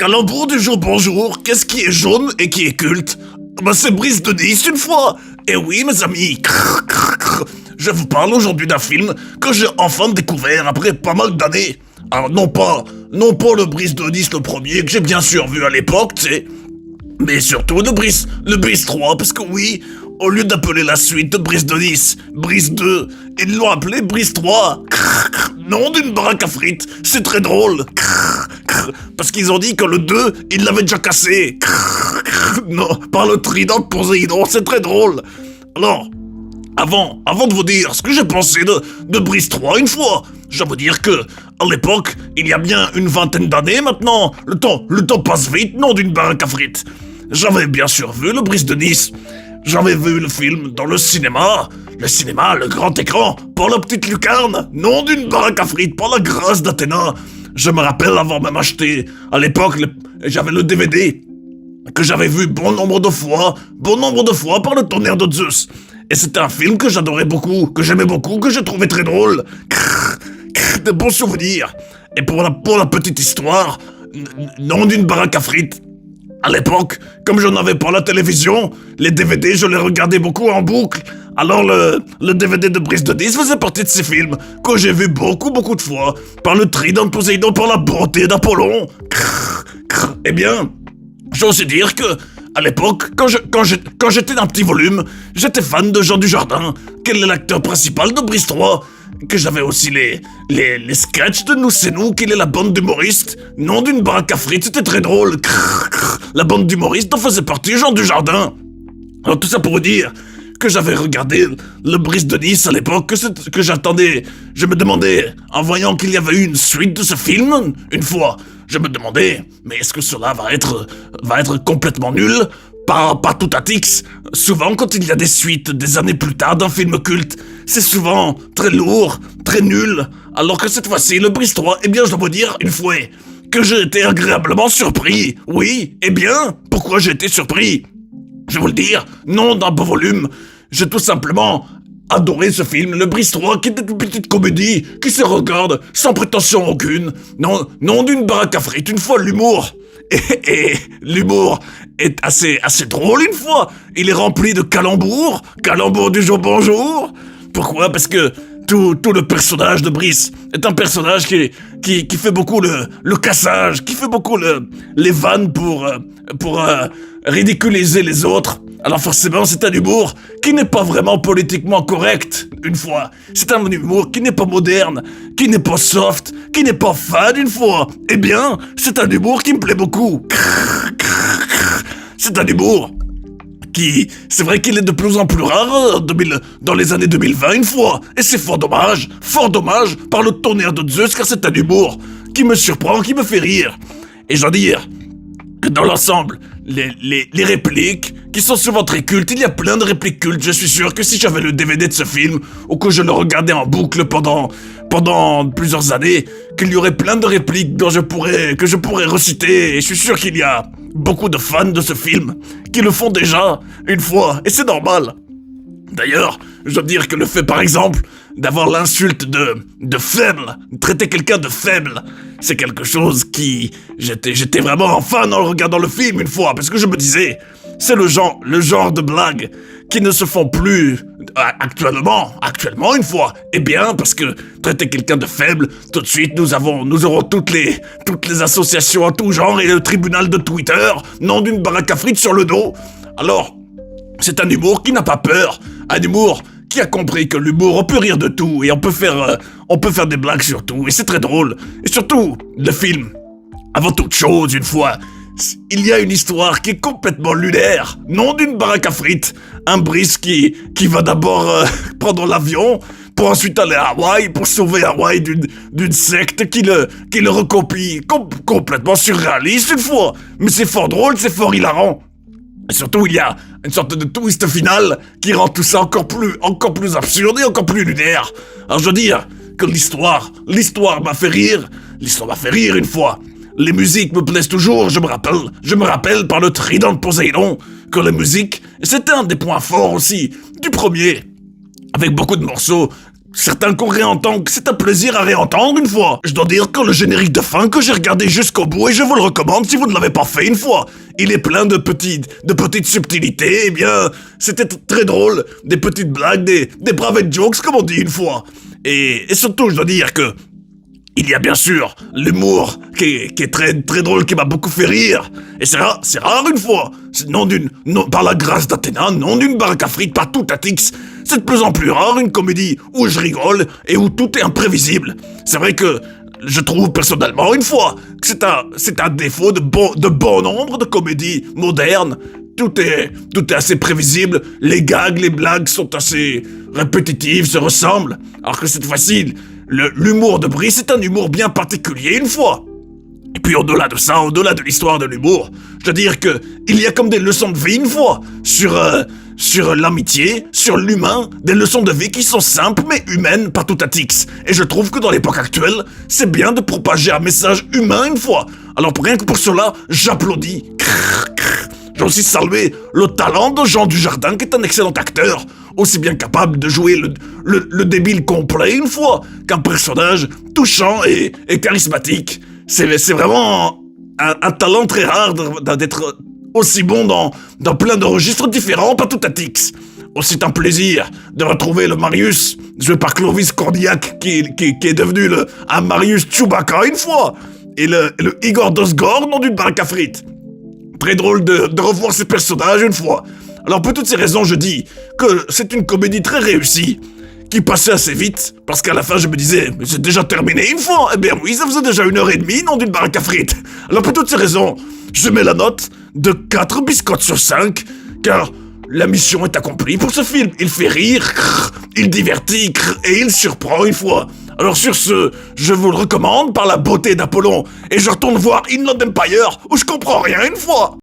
Calembour du jour bonjour, qu'est-ce qui est jaune et qui est culte? Bah c'est Brice de Nice une fois. Et oui mes amis, je vous parle aujourd'hui d'un film que j'ai enfin découvert après pas mal d'années. Alors non pas le Brice de Nice le premier que j'ai bien sûr vu à l'époque, tu sais, mais surtout le Brice 3, parce que oui, au lieu d'appeler la suite de Brice de Nice, Brice 2, ils l'ont appelé Brice 3. Nom d'une baraque à frites, c'est très drôle. Parce qu'ils ont dit que le 2, ils l'avaient déjà cassé. Non, par le trident de Poséidon, c'est très drôle. Alors, avant de vous dire ce que j'ai pensé de Brice 3 une fois, je dois vous dire que, à l'époque, il y a bien une vingtaine d'années maintenant, le temps passe vite, nom d'une baraque à frites. J'avais bien sûr vu le Brice de Nice. J'avais vu le film dans le cinéma, le grand écran, par la petite lucarne, nom d'une baraque à frites, par la grâce d'Athéna. Je me rappelle avoir même acheté, à l'époque, j'avais le DVD, que j'avais vu bon nombre de fois par le tonnerre de Zeus. Et c'était un film que j'adorais beaucoup, que j'aimais beaucoup, que je trouvais très drôle. De bons souvenirs. Et pour la petite histoire, nom d'une baraque à frites. À l'époque, comme je n'avais pas la télévision, les DVD, je les regardais beaucoup en boucle. Alors le DVD de Brice de Nice faisait partie de ces films que j'ai vu beaucoup de fois, par le trident de Poséidon, par la bonté d'Apollon. Eh bien, j'ose dire que, à l'époque, quand j'étais d'un petit volume, j'étais fan de Jean Dujardin, qui est l'acteur principal de Brice 3, que j'avais aussi les sketchs de Nous c'est nous, qu'il est la bande d'humoristes, nom d'une baraque à frites, c'était très drôle. La bande d'humoristes dont faisait partie Jean Dujardin. Alors tout ça pour vous dire que j'avais regardé le Brice de Nice à l'époque, que j'attendais, je me demandais, en voyant qu'il y avait eu une suite de ce film, une fois, je me demandais, mais est-ce que cela va être complètement nul? Pas tout à tix. Souvent, quand il y a des suites des années plus tard d'un film culte, c'est souvent très lourd, très nul. Alors que cette fois-ci, le Brice 3, eh bien, je dois vous dire, une fois, que j'ai été agréablement surpris. Oui, eh bien, pourquoi j'ai été surpris? Je vais vous le dire, non d'un beau volume. J'ai tout simplement adoré ce film, le Brice 3, qui était une petite comédie, qui se regarde sans prétention aucune. Non d'une baraque à frites, une fois l'humour. Et l'humour est assez drôle une fois. Il est rempli de calembours du jour bonjour. Pourquoi? Parce que tout le personnage de Brice est un personnage qui fait beaucoup le cassage, qui fait beaucoup les vannes pour ridiculiser les autres. Alors forcément, c'est un humour qui n'est pas vraiment politiquement correct, une fois. C'est un humour qui n'est pas moderne, qui n'est pas soft, qui n'est pas fade, une fois. Eh bien, c'est un humour qui me plaît beaucoup. C'est un humour c'est vrai qu'il est de plus en plus rare dans les années 2020, une fois. Et c'est fort dommage, par le tonnerre de Zeus, car c'est un humour qui me surprend, qui me fait rire. Et je dois dire que dans l'ensemble, les répliques, qui sont souvent très cultes, il y a plein de répliques cultes. Je suis sûr que si j'avais le DVD de ce film, ou que je le regardais en boucle pendant plusieurs années, qu'il y aurait plein de répliques que je pourrais reciter, et je suis sûr qu'il y a beaucoup de fans de ce film qui le font déjà une fois, et c'est normal. D'ailleurs, je dois dire que le fait, par exemple, d'avoir l'insulte de faible, traiter quelqu'un de faible, c'est quelque chose qui... J'étais vraiment fan en regardant le film une fois, parce que je me disais, c'est le genre de blagues qui ne se font plus actuellement une fois. Eh bien, parce que traiter quelqu'un de faible, tout de suite nous aurons toutes les associations en tout genre et le tribunal de Twitter, nom d'une baraque à frites sur le dos. Alors, c'est un humour qui n'a pas peur, un humour qui a compris que l'humour, on peut rire de tout et on peut faire des blagues sur tout, et c'est très drôle. Et surtout, le film, avant toute chose, une fois, il y a une histoire qui est complètement lunaire, nom d'une baraque à frites, un Brice qui va d'abord prendre l'avion, pour ensuite aller à Hawaï, pour sauver Hawaï d'une secte qui le recopie, complètement surréaliste une fois, mais c'est fort drôle, c'est fort hilarant. Et surtout, il y a une sorte de twist final qui rend tout ça encore plus absurde et encore plus lunaire. Alors je veux dire que l'histoire m'a fait rire une fois. Les musiques me plaisent toujours, je me rappelle par le trident de Poséidon que les musiques, c'était un des points forts aussi du premier, avec beaucoup de morceaux certains qu'on réentend, que c'est un plaisir à réentendre une fois. Je dois dire que le générique de fin que j'ai regardé jusqu'au bout et je vous le recommande si vous ne l'avez pas fait une fois. Il est plein de petites subtilités, eh bien, c'était très drôle, des petites blagues, des private jokes comme on dit une fois. Et surtout, je dois dire que il y a bien sûr l'humour qui est très très drôle, qui m'a beaucoup fait rire. Et c'est rare une fois. Par la grâce d'Athéna, non d'une baraque à frites par tout Atix. C'est de plus en plus rare une comédie où je rigole et où tout est imprévisible. C'est vrai que je trouve personnellement une fois que c'est un défaut de bon nombre de comédies modernes. Tout est assez prévisible, les gags, les blagues sont assez répétitives, se ressemblent. Alors que cette fois-ci, l'humour de Brice c'est un humour bien particulier une fois. Et puis au-delà de ça, au-delà de l'histoire de l'humour, je veux dire que il y a comme des leçons de vie une fois sur l'amitié, sur l'humain, des leçons de vie qui sont simples mais humaines par tout Atix. Et je trouve que dans l'époque actuelle, c'est bien de propager un message humain une fois. Alors rien que pour cela, j'applaudis. J'ai aussi salué le talent de Jean Dujardin, qui est un excellent acteur, aussi bien capable de jouer le débile complet une fois qu'un personnage touchant et charismatique. C'est vraiment un talent très rare d'être aussi bon dans plein de registres différents par tout Atix. Aussi un plaisir de retrouver le Marius, joué par Clovis Cordillac, qui est devenu un Marius Chewbacca une fois, et le Igor Dosgor, nom d'une baraque à frites. Très drôle de revoir ces personnages une fois. Alors pour toutes ces raisons, je dis que c'est une comédie très réussie, qui passait assez vite, parce qu'à la fin je me disais, mais c'est déjà terminé une fois. Eh bien oui, ça faisait déjà 1h30, non d'une baraque à frites. Alors pour toutes ces raisons, je mets la note de 4 biscottes sur 5, car la mission est accomplie pour ce film. Il fait rire, il divertit, et il surprend une fois. Alors sur ce, je vous le recommande par la beauté d'Apollon, et je retourne voir Inland Empire, où je comprends rien une fois.